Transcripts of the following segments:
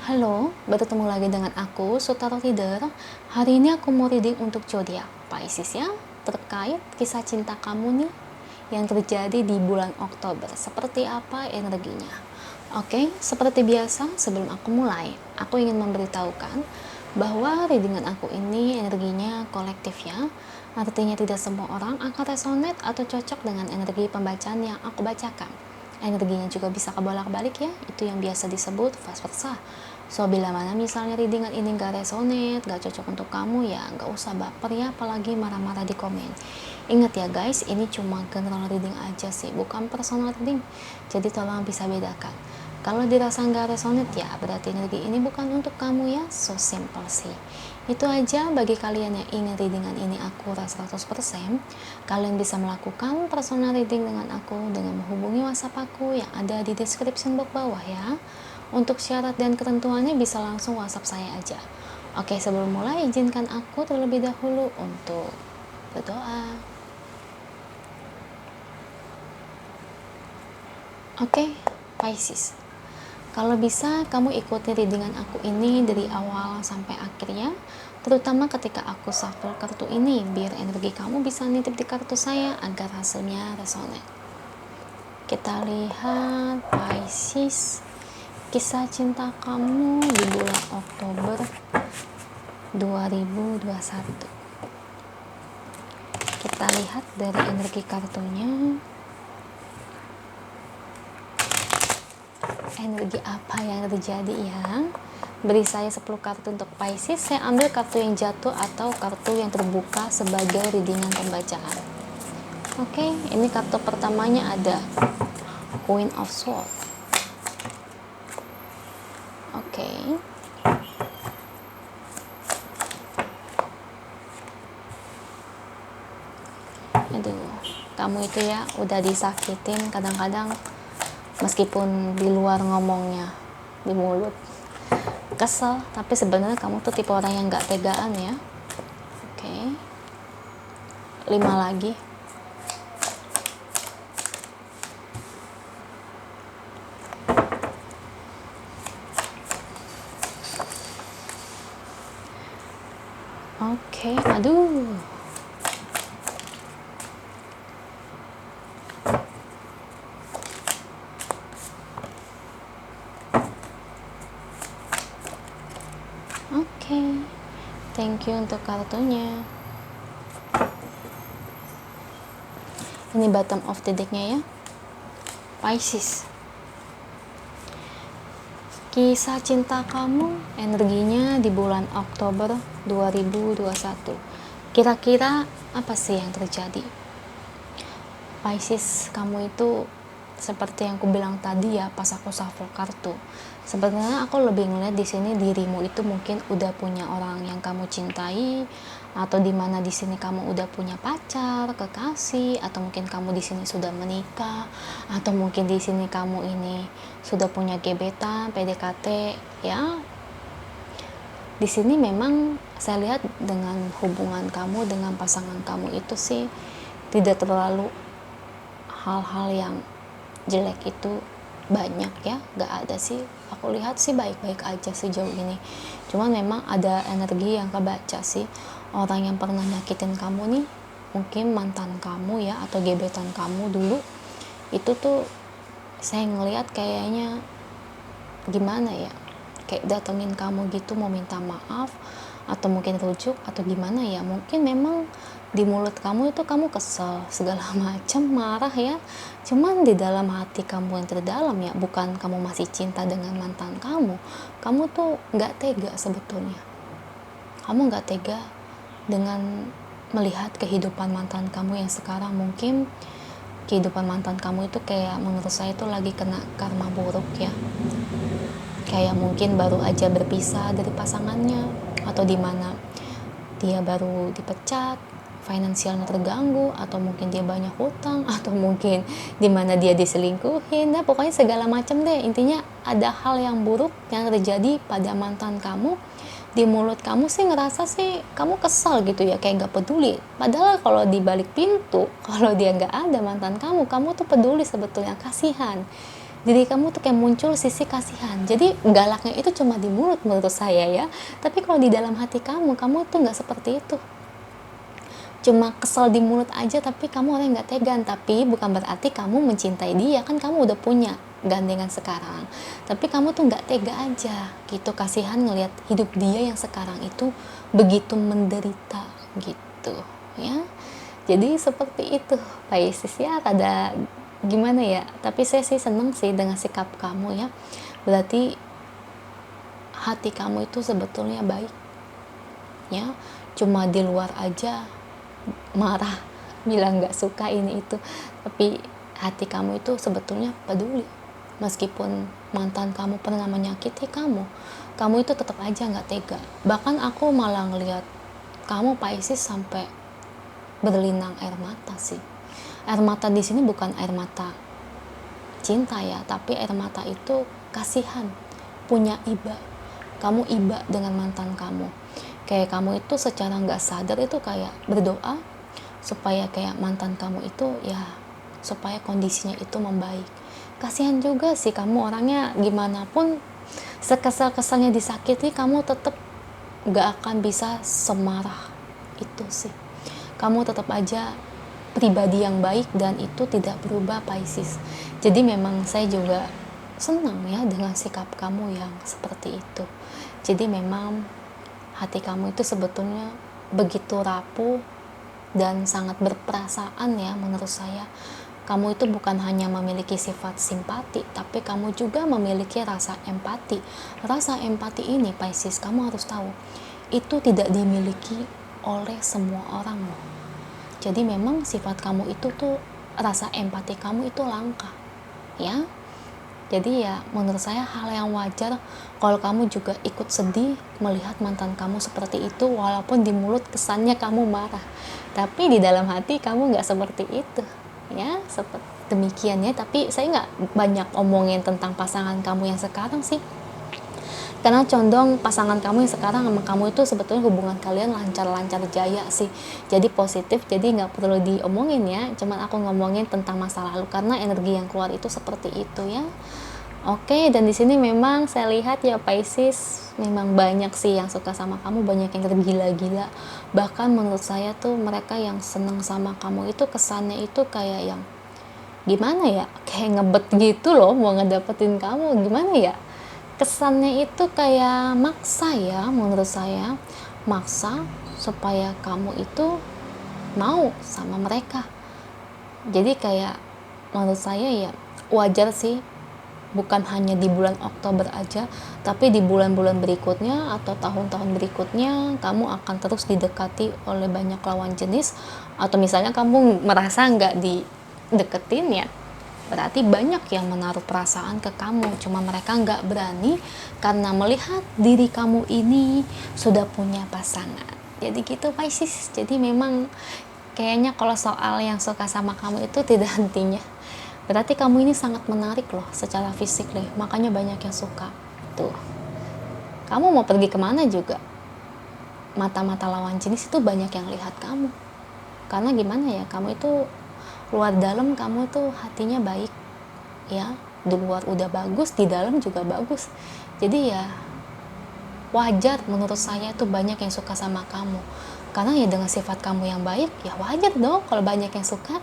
Halo, bertemu lagi dengan aku, Sutaro Reader. Hari ini aku mau reading untuk zodiak Pisces ya, terkait kisah cinta kamu nih yang terjadi di bulan Oktober. Seperti apa energinya? Oke, seperti biasa sebelum aku mulai, aku ingin memberitahukan bahwa readingan aku ini energinya kolektif ya. Artinya tidak semua orang akan resonate atau cocok dengan energi pembacaan yang aku bacakan. Energinya juga bisa kebolak-balik ya, itu yang biasa disebut vice versa. So, bila mana misalnya readingan ini gak resonate, gak cocok untuk kamu, ya gak usah baper ya, apalagi marah-marah di komen. Ingat ya guys, ini cuma general reading aja sih, bukan personal reading. Jadi tolong bisa bedakan. Kalau dirasa nggak resonate ya berarti energi ini bukan untuk kamu ya, so simple sih. Itu aja bagi kalian yang ingin readingan ini akurat 100%, kalian bisa melakukan personal reading dengan aku dengan menghubungi WhatsApp aku yang ada di description box bawah ya. Untuk syarat dan ketentuannya bisa langsung WhatsApp saya aja. Oke, sebelum mulai izinkan aku terlebih dahulu untuk berdoa. Oke, Pisces. Kalau bisa, kamu ikuti readingan aku ini dari awal sampai akhirnya, terutama ketika aku shuffle kartu ini, biar energi kamu bisa nitip di kartu saya agar hasilnya resonate. Kita lihat Pisces, kisah cinta kamu di bulan Oktober 2021. Kita lihat dari energi kartunya. Energi apa yang terjadi ya? Beri saya 10 kartu untuk Pisces. Saya ambil kartu yang jatuh atau kartu yang terbuka sebagai readingan pembacaan. Oke, ini kartu pertamanya ada Queen of Swords. Oke. Aduh, kamu itu ya udah disakitin kadang-kadang, meskipun di luar ngomongnya, di mulut kesel, tapi sebenarnya kamu tuh tipe orang yang gak tegaan ya. Oke. 5 lagi. Oke, aduh. Oke, thank you untuk kartunya. Ini bottom of the decknya ya, Pisces. Kisah cinta kamu energinya di bulan Oktober 2021. Kira-kira apa sih yang terjadi? Pisces, kamu itu seperti yang aku bilang tadi ya pas aku shuffle kartu. Sebenarnya aku lebih ngeliat di sini dirimu itu mungkin udah punya orang yang kamu cintai, atau dimana di sini kamu udah punya pacar, kekasih, atau mungkin kamu di sini sudah menikah, atau mungkin di sini kamu ini sudah punya gebetan, PDKT, ya. Di sini memang saya lihat dengan hubungan kamu dengan pasangan kamu itu sih tidak terlalu hal-hal yang jelek itu banyak ya, gak ada sih. Aku lihat sih baik-baik aja sejauh ini. Cuman memang ada energi yang kebaca sih, orang yang pernah nyakitin kamu nih, mungkin mantan kamu ya, atau gebetan kamu dulu, itu tuh saya ngelihat kayaknya gimana ya, kayak datengin kamu gitu mau minta maaf, atau mungkin rujuk, atau gimana ya, mungkin memang di mulut kamu itu kamu kesel segala macam, marah ya, cuman di dalam hati kamu yang terdalam ya, bukan kamu masih cinta dengan mantan kamu tuh nggak tega sebetulnya. Kamu nggak tega dengan melihat kehidupan mantan kamu yang sekarang. Mungkin kehidupan mantan kamu itu kayak menurut saya itu lagi kena karma buruk ya, kayak mungkin baru aja berpisah dari pasangannya, atau dimana dia baru dipecat, finansialnya terganggu, atau mungkin dia banyak hutang, atau mungkin dimana dia diselingkuhin, nah pokoknya segala macam deh. Intinya ada hal yang buruk yang terjadi pada mantan kamu. Di mulut kamu sih ngerasa sih kamu kesal gitu ya, kayak gak peduli, padahal kalau di balik pintu, kalau dia gak ada mantan kamu tuh peduli sebetulnya, kasihan. diri kamu tuh kayak muncul sisi kasihan. Jadi galaknya itu cuma di mulut menurut saya ya, tapi kalau di dalam hati kamu tuh nggak seperti itu. Cuma kesel di mulut aja, tapi kamu orang yang nggak tegan. Tapi bukan berarti kamu mencintai dia, kan kamu udah punya gandengan sekarang, tapi kamu tuh nggak tega aja gitu, kasihan ngelihat hidup dia yang sekarang itu begitu menderita gitu ya. Jadi seperti itu Pisces ya, ada gimana ya, tapi saya sih seneng sih dengan sikap kamu ya, berarti hati kamu itu sebetulnya baik ya, cuma di luar aja marah, bilang nggak suka ini itu, tapi hati kamu itu sebetulnya peduli. Meskipun mantan kamu pernah menyakiti kamu itu tetap aja nggak tega. Bahkan aku malah ngelihat kamu Pisces sampai berlinang air mata sih. Air mata di sini bukan air mata cinta ya, tapi air mata itu kasihan, punya iba. Kamu iba dengan mantan kamu. Kayak kamu itu secara nggak sadar itu kayak berdoa supaya kayak mantan kamu itu ya, supaya kondisinya itu membaik. Kasihan juga sih, kamu orangnya gimana pun sekesal-kesalnya disakiti, kamu tetap gak akan bisa semarah itu sih. Kamu tetap aja pribadi yang baik dan itu tidak berubah Pisces. Jadi memang saya juga senang ya dengan sikap kamu yang seperti itu. Jadi memang hati kamu itu sebetulnya begitu rapuh dan sangat berperasaan ya menurut saya. Kamu itu bukan hanya memiliki sifat simpati, tapi kamu juga memiliki rasa empati. Rasa empati ini Pisces, kamu harus tahu, itu tidak dimiliki oleh semua orang loh. Jadi memang sifat kamu itu tuh, rasa empati kamu itu langka ya. Jadi ya menurut saya hal yang wajar kalau kamu juga ikut sedih melihat mantan kamu seperti itu, walaupun di mulut kesannya kamu marah, tapi di dalam hati kamu nggak seperti itu ya, seperti demikian ya. Tapi saya nggak banyak omongin tentang pasangan kamu yang sekarang sih, karena condong pasangan kamu yang sekarang sama kamu itu sebetulnya hubungan kalian lancar-lancar jaya sih, jadi positif, jadi nggak perlu diomongin ya. Cuman aku ngomongin tentang masa lalu karena energi yang keluar itu seperti itu ya. Oke, dan di sini memang saya lihat ya Pisces, memang banyak sih yang suka sama kamu, banyak yang tergila-gila. Bahkan menurut saya tuh mereka yang seneng sama kamu itu kesannya itu kayak yang gimana ya, kayak ngebet gitu loh mau ngedapetin kamu, gimana ya, kesannya itu kayak maksa ya, menurut saya maksa supaya kamu itu mau sama mereka. Jadi kayak menurut saya ya wajar sih, bukan hanya di bulan Oktober aja, tapi di bulan-bulan berikutnya atau tahun-tahun berikutnya kamu akan terus didekati oleh banyak lawan jenis. Atau misalnya kamu merasa nggak dideketin ya, berarti banyak yang menaruh perasaan ke kamu, cuma mereka nggak berani karena melihat diri kamu ini sudah punya pasangan. Jadi gitu Pisces. Jadi memang kayaknya kalau soal yang suka sama kamu itu tidak hentinya. Berarti kamu ini sangat menarik loh secara fisik deh, makanya banyak yang suka. Tuh, kamu mau pergi kemana juga, mata-mata lawan jenis itu banyak yang lihat kamu. Karena gimana ya, kamu itu luar dalam kamu tuh hatinya baik ya, di luar udah bagus, di dalam juga bagus. Jadi ya wajar menurut saya tuh banyak yang suka sama kamu. Karena ya dengan sifat kamu yang baik, ya wajar dong kalau banyak yang suka.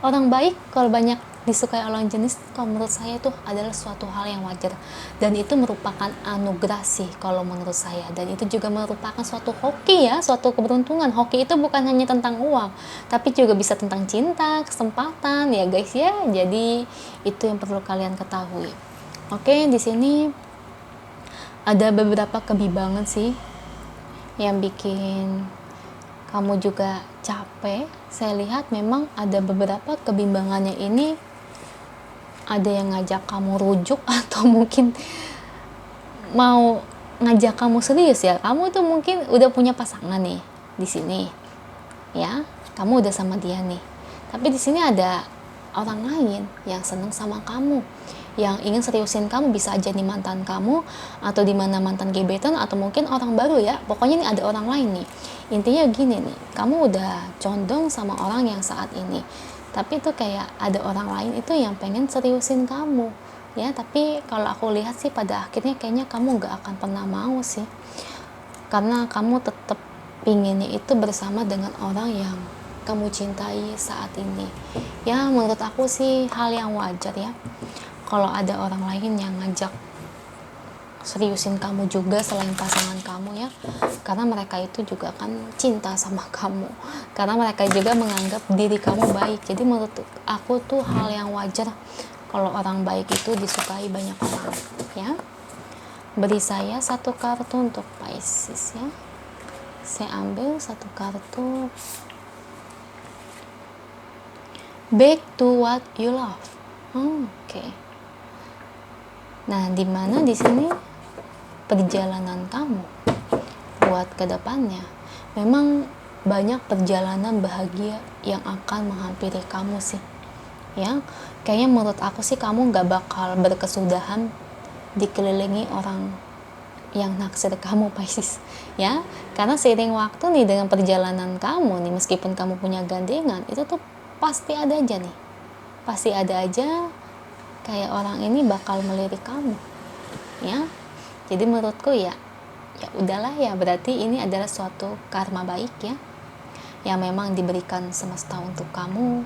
Orang baik kalau banyak disukai lawan jenis, kalau menurut saya itu adalah suatu hal yang wajar, dan itu merupakan anugerah sih kalau menurut saya. Dan itu juga merupakan suatu hoki ya, suatu keberuntungan. Hoki itu bukan hanya tentang uang, tapi juga bisa tentang cinta, kesempatan ya guys ya. Jadi itu yang perlu kalian ketahui. Oke, di sini ada beberapa kebimbangan sih yang bikin kamu juga capek. Saya lihat memang ada beberapa kebimbangannya ini, ada yang ngajak kamu rujuk atau mungkin mau ngajak kamu serius ya. Kamu tuh mungkin udah punya pasangan nih di sini ya, kamu udah sama dia nih, tapi di sini ada orang lain yang seneng sama kamu, yang ingin seriusin kamu. Bisa aja nih mantan kamu, atau dimana mantan gebetan, atau mungkin orang baru ya. Pokoknya nih ada orang lain nih. Intinya gini nih, kamu udah condong sama orang yang saat ini, tapi tuh kayak ada orang lain itu yang pengen seriusin kamu. ya. Tapi kalau aku lihat sih pada akhirnya kayaknya kamu nggak akan pernah mau sih, karena kamu tetap pinginnya itu bersama dengan orang yang kamu cintai saat ini. Ya menurut aku sih hal yang wajar ya kalau ada orang lain yang ngajak seriusin kamu juga selain pasangan kamu ya, karena mereka itu juga kan cinta sama kamu, karena mereka juga menganggap diri kamu baik. Jadi menurut aku tuh hal yang wajar kalau orang baik itu disukai banyak orang ya. Beri saya satu kartu untuk Pisces ya. Saya ambil satu kartu. Back to what you love. Oke. Nah, dimana di sini perjalanan kamu buat kedepannya, memang banyak perjalanan bahagia yang akan menghampiri kamu sih ya. Kayaknya menurut aku sih kamu gak bakal berkesudahan dikelilingi orang yang naksir kamu Pisces ya, karena seiring waktu nih dengan perjalanan kamu nih, meskipun kamu punya gandengan, itu tuh pasti ada aja nih, pasti ada aja kayak orang ini bakal melirik kamu ya. Jadi menurutku ya udahlah ya, berarti ini adalah suatu karma baik ya, yang memang diberikan semesta untuk kamu,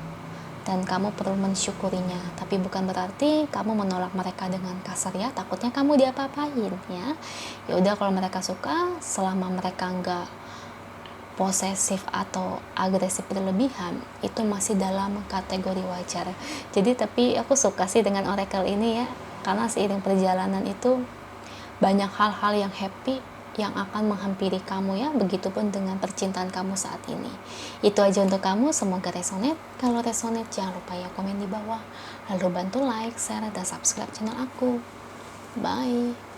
dan kamu perlu mensyukurinya. Tapi bukan berarti kamu menolak mereka dengan kasar ya, takutnya kamu diapa-apain ya. Ya udah, kalau mereka suka, selama mereka nggak posesif atau agresif berlebihan, itu masih dalam kategori wajar. Jadi tapi aku suka sih dengan oracle ini ya, karena seiring perjalanan itu banyak hal-hal yang happy yang akan menghampiri kamu ya. Begitupun dengan percintaan kamu saat ini. Itu aja untuk kamu, semoga resonate. Kalau resonate jangan lupa ya komen di bawah, lalu bantu like, share, dan subscribe channel aku. Bye.